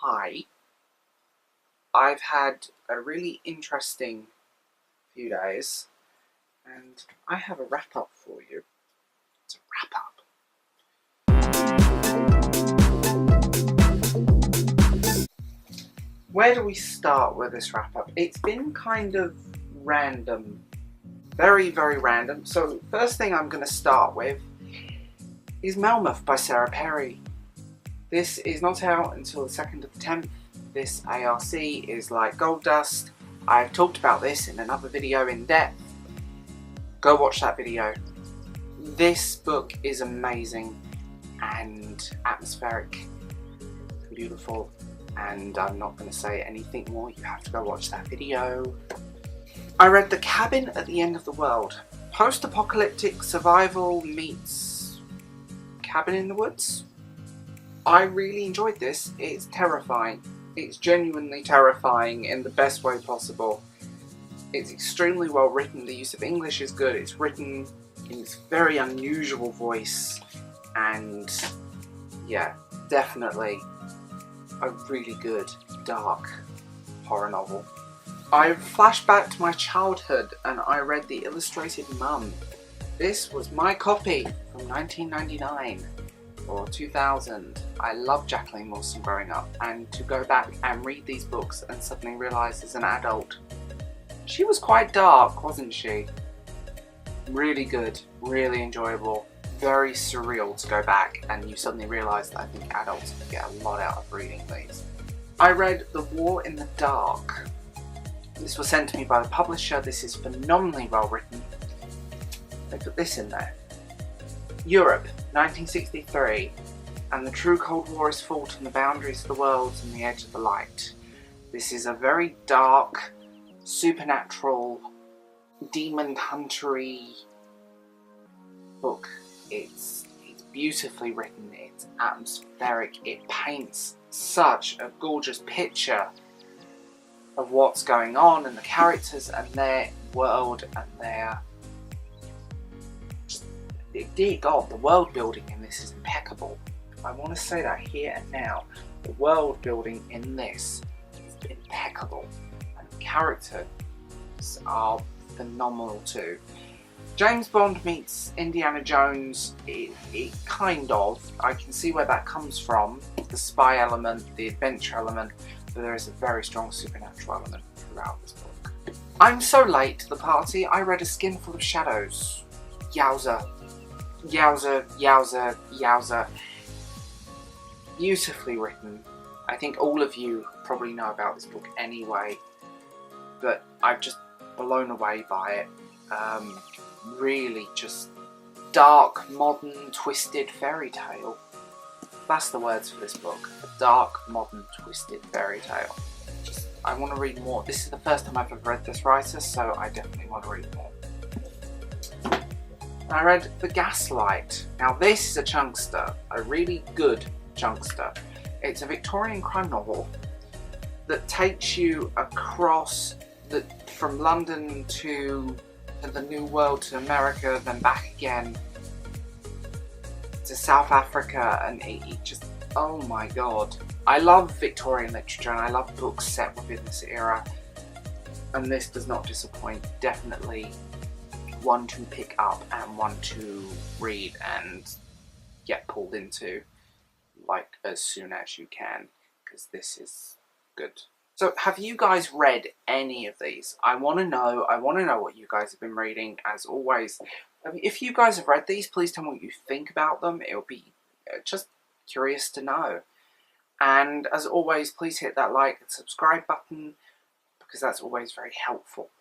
Hi. I've had a really interesting few days, and I have a wrap-up for you. It's a wrap-up. Where do we start with this wrap-up? It's been kind of random. Very, very random. So, first thing I'm going to start with is Malmuth by Sarah Perry. This is not out until the 2nd of the 10th. This ARC is like gold dust. I've talked about this in another video in depth. Go watch that video. This book is amazing and atmospheric, beautiful, and I'm not going to say anything more. You have to go watch that video. I read The Cabin at the End of the World. Post-apocalyptic survival meets Cabin in the Woods. I really enjoyed this. It's terrifying. It's genuinely terrifying in the best way possible. It's extremely well written. The use of English is good. It's written in this very unusual voice, and yeah, definitely a really good, dark horror novel. I flashed back to my childhood and I read The Illustrated Mum. This was my copy from 1999 or 2000. I loved Jacqueline Wilson growing up, and to go back and read these books and suddenly realise as an adult, she was quite dark, wasn't she? Really good, really enjoyable, very surreal to go back and you suddenly realise that I think adults can get a lot out of reading these. I read The War in the Dark. This was sent to me by the publisher. This is phenomenally well written. They put this in there. Europe, 1963, and the true Cold War is fought on the boundaries of the world and the edge of the light. This is a very dark, supernatural, demon huntery book. It's beautifully written, it's atmospheric, it paints such a gorgeous picture of what's going on and the characters and their world and their... Dear God, the world building in this is impeccable. I want to say that here and now. The world building in this is impeccable, and the characters are phenomenal too. James Bond meets Indiana Jones, it kind of. I can see where that comes from. The spy element, the adventure element, but there is a very strong supernatural element throughout this book. I'm so late to the party, I read A Skinful of Shadows. Yowza. Yowza, yowza, yowza. Beautifully written. I think all of you probably know about this book anyway, but I've just blown away by it. Really just dark, modern, twisted fairy tale. That's the words for this book. A dark, modern, twisted fairy tale. I want to read more. This is the first time I've ever read this writer, so I definitely want to read more. I read The Gaslight. Now this is a chunkster, a really good chunkster. It's a Victorian crime novel that takes you across from London to the New World, to America, then back again to South Africa, and it just, oh my god. I love Victorian literature and I love books set within this era, and this does not disappoint. Definitely one to pick up and one to read and get pulled into, like, as soon as you can, because this is good. So have you guys read any of these? I want to know what you guys have been reading, as always. If you guys have read these, please tell me what you think about them. It'll be just curious to know. And as always, please hit that like and subscribe button, because that's always very helpful.